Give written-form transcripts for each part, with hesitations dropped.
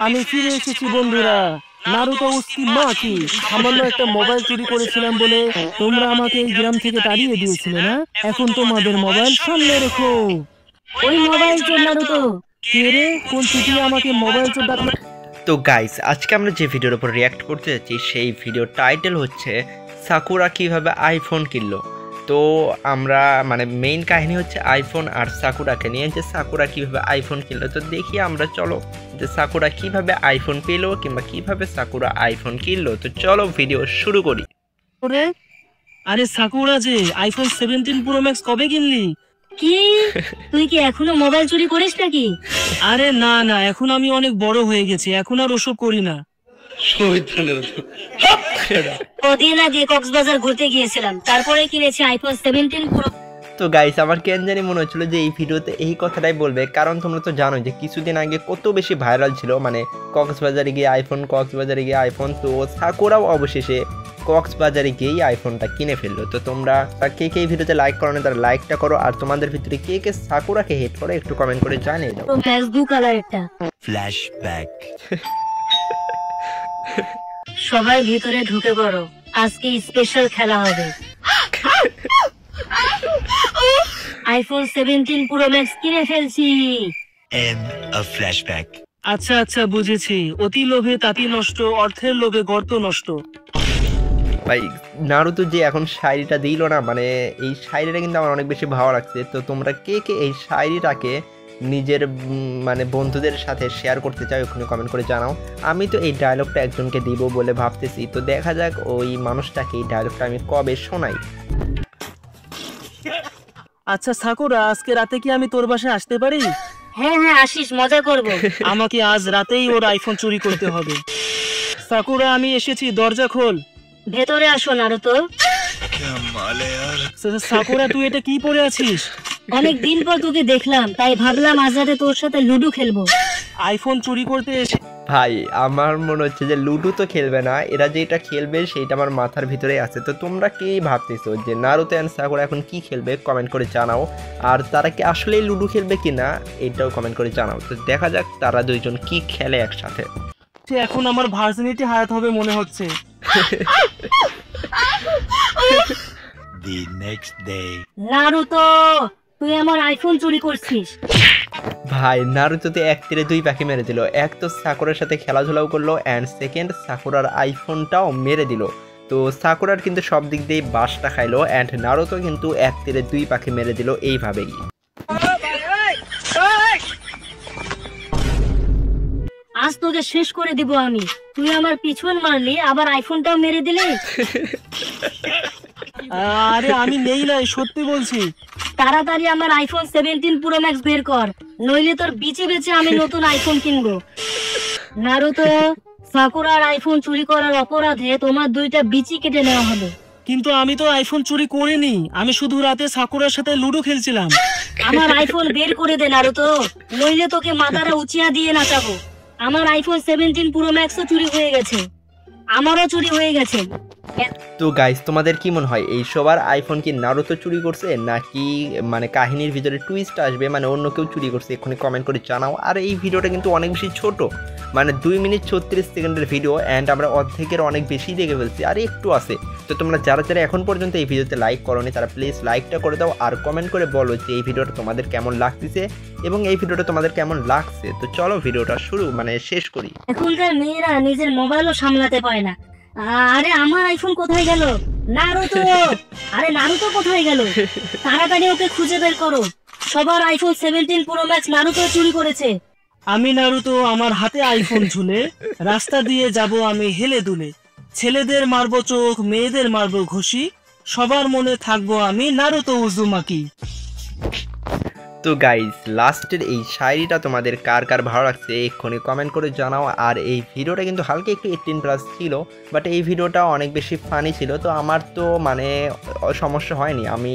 আমি ফিরে এসেছি বন্ধুরা। Naruto Uzumaki. সামান্য একটা মোবাইল চুরি করেছিলাম বলে তোমরা আমাকে এই গ্রাম থেকে তাড়িয়ে দিয়েছিলে না? এখন তোমাদের মোবাইল সামনে রেখো। ওই মোবাইল চোর নারুতো। কে রে? কোন চুতিয়া আমাকে মোবাইল চোর ডাকলো? তো গাইস, আজকে আমরা যে ভিডিওর উপর রিয়াক্ট করতে যাচ্ছি সেই ভিডিওর টাইটেল হচ্ছে সাকুরা কিভাবে আইফোন কিনলো। তো আমরা মেইন কাহিনী হচ্ছে আইফোন আর সাকুরাকে নিয়ে, যে সাকুরা কিভাবে আইফোন কিনলো। তো দেখি আমরা, চলো যে সাকুরা কিভাবে আইফোন পেলো কিংবা কিভাবে সাকুরা আইফোন কিনলো। তো চলো ভিডিও শুরু করি। আরে সাকুরা যে আইফোন 17 প্রো ম্যাক্স কবে কিনলি? কি তুই কি এখনো মোবাইল চুরি করিস নাকি? আরে না না, এখন আমি অনেক বড় হয়ে গেছি, এখন আর ওসব করি না। কদিন আগে কক্সবাজার ঘুরতে গিয়েছিলাম, তারপরে কিনেছি আইফোন 17 প্রো। তো গাইস, আমার কেন জানি মনে হচ্ছিল যে এই ভিডিওতে এই কথাটাই বলবে, কারণ তোমরা তো জানো যে কিছুদিন আগে কত বেশি ভাইরাল ছিল, কক্সবাজারে গিয়ে আইফোন। তো সাকুরাও অবশেষে কক্সবাজারে গিয়েই আইফোনটা কিনে ফেললো। তো তোমরা কে কে এই ভিডিওতে লাইক করো না, তারা লাইকটা করো, আর তোমাদের ভিতরে কে কে সাকুরাকে হেট করো একটু কমেন্ট করে জানিয়ে দাও। ফেসবুক কালারটা ফ্ল্যাশব্যাক। সবাই ভিতরে ঢুকে পড়ো, আজকে স্পেশাল খেলা হবে। আইফোন 17 প্রো ম্যাক্স কিনে ফেলছি। End of flashback. আচ্ছা আচ্ছা, বুঝেছি। অতি লোভে তাঁতি নষ্ট, অর্থের লোভে গর্ত নষ্ট। ভাই, নারুতো যে এখন শায়রিটা দিল না, এই শায়রিটা কিন্তু আমার অনেক বেশি ভালো লাগছে। তো তোমরা কে কে এই শায়রিটাকে নিজের বন্ধুদের সাথে শেয়ার করতে চাও ওখানে কমেন্ট করে জানাও। আমি তো এই ডায়লগটা একজনকে দিব বলে ভাবতেছি, তো দেখা যাক ওই মানুষটাকে এই ডায়লগটা আমি কবে শোনাই। আচ্ছা সাকুরা, আজকে রাতে কি আমি তোর বাসায় আসতে পারি? হ্যাঁ হ্যাঁ, আসিস, মজা করব। আমাকে আজ রাতেই ওর আইফোন চুরি করতে হবে। সাকুরা, আমি এসেছি, দরজা খোল। ভেতরে আসো নারুতো। সাকুরা, তুই এটা কি পরে আছিস? অনেক দিন পর তোকে দেখলাম, তাই ভাবলাম আজ রাতে তোর সাথে লুডো খেলবো। আইফোন চুরি করতে এসে ভাই, আমার মনে হচ্ছে যে লুডো তো খেলবে না, এরা যেটা খেলবে সেইটা আমার মাথার ভিতরে আছে। তো তোমরা কি ভাবতেছো যে নারুতো এন্ড সাকুরা এখন কি খেলবে কমেন্ট করে জানাও, আর তারা কি আসলেই লুডো খেলবে কিনা এটাও কমেন্ট করে জানাও। তো দেখা যাক তারা দুইজন কি খেলে একসাথে। এখন আমার ভার্জিনিটি হারাতে হবে মনে হচ্ছে। The next day. নারুতো, তুই আমার আইফোন চুরি করছিস। ভাই, নারুতোতে এক তীরে দুই পাখি মেরে দিল। এক তো সাকুরার সাথে খেলাধুলাও করলো, অ্যান্ড সেকেন্ড সাকুরার আইফোনটাও মেরে দিল। তো সাকুরার কিন্তু সব দিক দিয়ে বাসটা খাইলো, অ্যান্ড নারুতো কিন্তু এক তীরে দুই পাখি মেরে দিল এইভাবেই। আজ তোকে শেষ করে দিব আমি। তুই আমার পিছন মারলি, আবার আইফোনটাও মেরে দিলি। আরে আমি নেই নাই, সত্যি বলছি। তাড়াতাড়ি আমার আইফোন 17 প্রো ম্যাক্স বের কর, নইলে তোর বিচে বেচে আমি নতুন আইফোন কিনবো। নারুতো, সাকুরার আইফোন চুরি করার অপরাধে তোমার দুইটা বিচি কেটে নেওয়া হবে। কিন্তু আমি তো আইফোন চুরি করিনি, আমি শুধু রাতে সাকুরার সাথে লুডো খেলছিলাম। আমার আইফোন বের করে দে নারুতো, নইলে তোকে মাথাটা উঁচিয়া দিয়ে নাচাবো। আমার আইফোন 17 প্রো ম্যাক্সও চুরি হয়ে গেছে, আমারও চুরি হয়ে গেছে। তো গাইস, তোমাদের কি মনে হয় এই সবার আইফোন কি নারুতো চুরি করছে, নাকি কাহিনীর ভিতরে টুইস্ট আসবে, অন্য কেউ চুরি করছে? এক্ষুনি কমেন্ট করে জানাও। আর এই ভিডিওটা কিন্তু অনেক বেশি ছোট, 2 মিনিট 36 সেকেন্ডের ভিডিও, অ্যান্ড আমরা অর্ধেকের অনেক বেশি দেখে ফেলছি, আর একটু আছে। তো তোমরা যারা যারা এখন পর্যন্ত এই ভিডিওতে লাইক করোনি তারা প্লিজ লাইকটা করে দাও, আর কমেন্ট করে বলো যে এই ভিডিওটা তোমাদের কেমন লাগতেছে এবং এই ভিডিওটা তোমাদের কেমন লাগছে। তো চলো ভিডিওটা শেষ করি। এখনকার মেয়েরা নিজের মোবাইলও সামলাতে পারে না। আরে আমার আইফোন কোথায় গেল? নারুতো, আরে নারুতো কোথায় গেল? তাড়াতাড়ি ওকে খুঁজে বের করো। সবার আইফোন 17 প্রো ম্যাক্স নারুতো চুরি করেছে। আমি নারুতো, আমার হাতে আইফোন ঝুলে রাস্তা দিয়ে যাব আমি হেলে দুলে। ছেলেদের মারবো চোখ, মেয়েদের মারবো ঘুষি, সবার মনে থাকবো আমি নারুতো উজুমাকি। তো গাইস, লাস্টের এই শায়রিটা তোমাদের কার কার ভালো লাগছে এক্ষুনি কমেন্ট করে জানাও। আর এই ভিডিওটা কিন্তু হালকা একটু 18+ ছিল, বাট এই ভিডিওটা অনেক বেশি ফানি ছিল। তো আমার তো সমস্যা হয়নি, আমি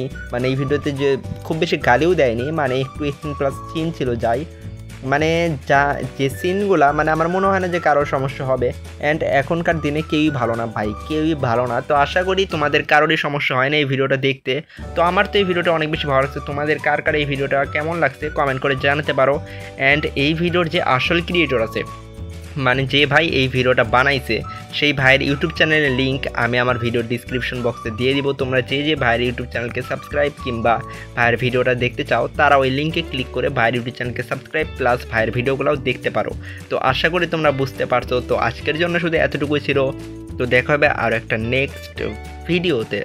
এই ভিডিওতে যে খুব বেশি গালিও দেয়নি, একটু 18+ সিন ছিল, যাই যে সিনগুলা আমার মনে হয় না যে কারোর সমস্যা হবে। অ্যান্ড এখনকার দিনে কেউই ভালো না ভাই, কেউই ভালো না। তো আশা করি তোমাদের কারোরই সমস্যা হয় না এই ভিডিওটা দেখতে। তো আমার তো এই ভিডিওটা অনেক বেশি ভালো লাগছে। তোমাদের কার কার এই ভিডিওটা কেমন লাগছে কমেন্ট করে জানাতে পারো। অ্যান্ড এই ভিডিওর যে আসল ক্রিয়েটর আছে মানে যে ভাই এই ভিডিওটা বানাইছে সেই ভাইয়ের ইউটিউব চ্যানেলের লিঙ্ক আমি আমার ভিডিওর ডিসক্রিপশন বক্সে দিয়ে দিব। তোমরা যে ভাইয়ের ইউটিউব চ্যানেলকে সাবস্ক্রাইব কিংবা ভাইয়ের ভিডিওটা দেখতে চাও তারা ওই লিঙ্কে ক্লিক করে ভাইয়ের ইউটিউব চ্যানেলকে সাবস্ক্রাইব প্লাস ভাইয়ের ভিডিওগুলোও দেখতে পারো। তো আশা করি তোমরা বুঝতে পারছো। তো আজকের জন্য শুধু এতটুকুই ছিল। তো দেখা হবে আর একটা নেক্সট ভিডিওতে।